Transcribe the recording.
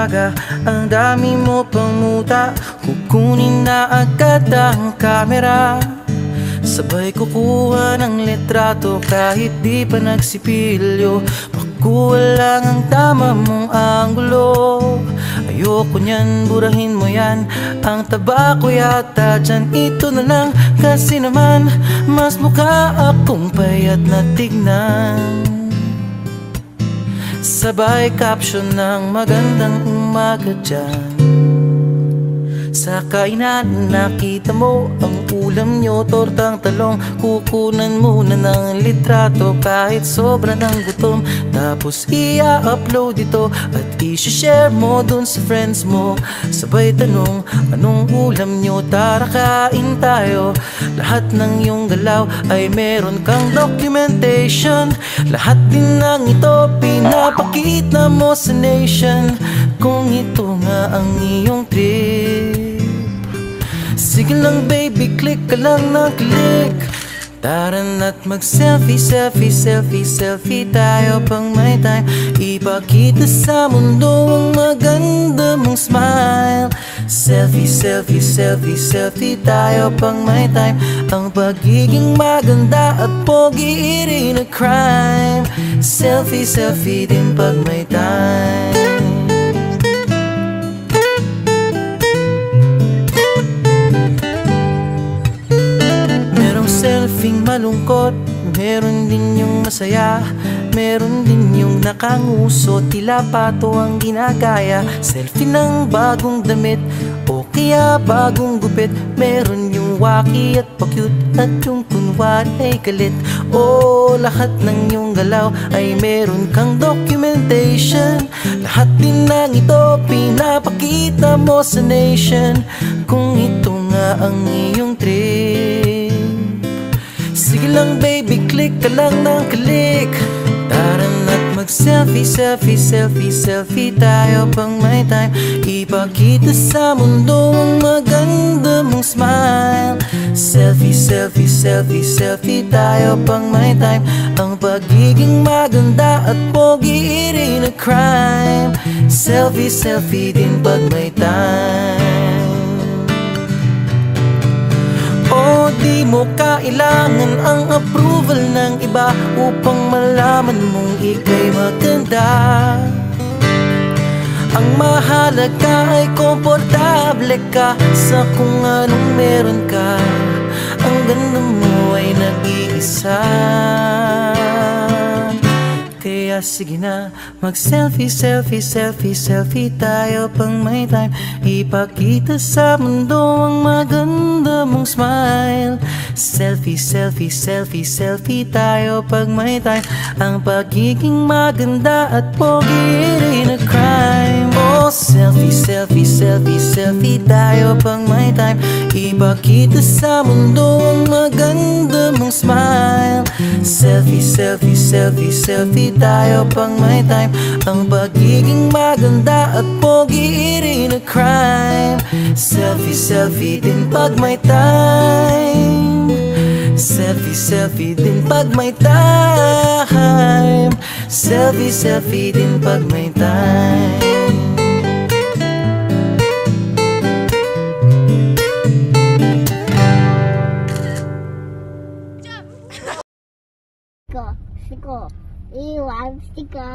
umaga, ang dami mo pang muta. Kukunin na agad ang kamera, sabay kukuha ng litrato kahit di pa nagsipilyo. Makuha lang ang tama mong anggulo. Ayoko niyan, burahin mo yan. Ang taba ko yata dyan, ito na lang. Kasi naman, mas mukha akong payat na tignan. Sabay caption ng magandang umaga dyan. Sa kainan nakita mo ang ulam nyo, tortang talong. Kukunan muna ng litrato kahit sobra ng gutom. Tapos i-upload ito at i-share mo dun sa friends mo. Sabay tanong, anong ulam nyo? Tara kain tayo. Lahat ng iyong galaw ay meron kang documentation. Lahat din ng ito pinapakita mo sa nation. Kung ito nga ang iyong trip, sige lang baby, click ka lang ng click. Tara na't mag-selfie, selfie, selfie, selfie tayo pang may time. Ipakita sa mundo ang maganda mong smile. Selfie, selfie, selfie, selfie tayo pang may time. Ang pagiging maganda at pogi rin na crime. Selfie, selfie din pag may time. Selfing malungkot, meron din yung masaya. Meron din yung nakanguso, tila pato ang ginagaya. Selfie ng bagong damit o kaya bagong gupit. Meron yung waki at pa-cute at yung kunwari ay galit. O lahat ng yung galaw ay meron kang documentation. Lahat din ng ito pinapakita mo sa nation. Kung ito nga ang iyong trip, sige lang baby, click ka lang ng click. Tara na't mag-selfie, selfie, selfie, selfie tayo pang may time. Ipakita sa mundo ang maganda mong smile. Selfie, selfie, selfie, selfie tayo pang may time. Ang pagiging maganda at pogi rin na crime. Selfie, selfie din pag may time. O di mo kailangan ang approval ng iba upang malaman mong ika'y maganda. Ang mahalaga ay komportable ka sa kung anong meron ka. Ang ganda mo ay nag-iisa. Kaya sige na, mag-selfie, selfie, selfie, selfie tayo pang may time. Ipakita sa mundo ang maganda mong smile. Selfie, selfie, selfie, selfie tayo pag may time. Ang pagiging maganda at pogi rin na crime. Oh, selfie, selfie, selfie, selfie tayo pang may time. Ipakita sa mundo ang maganda mong smile. Selfie, selfie, selfie, selfie tayo pang may time. Ang pagiging maganda at pogi rin na crime. Selfie, selfie din pag may time. Selfie, selfie din pag may time. Selfie, selfie din pag may time. Siko, iwan siko.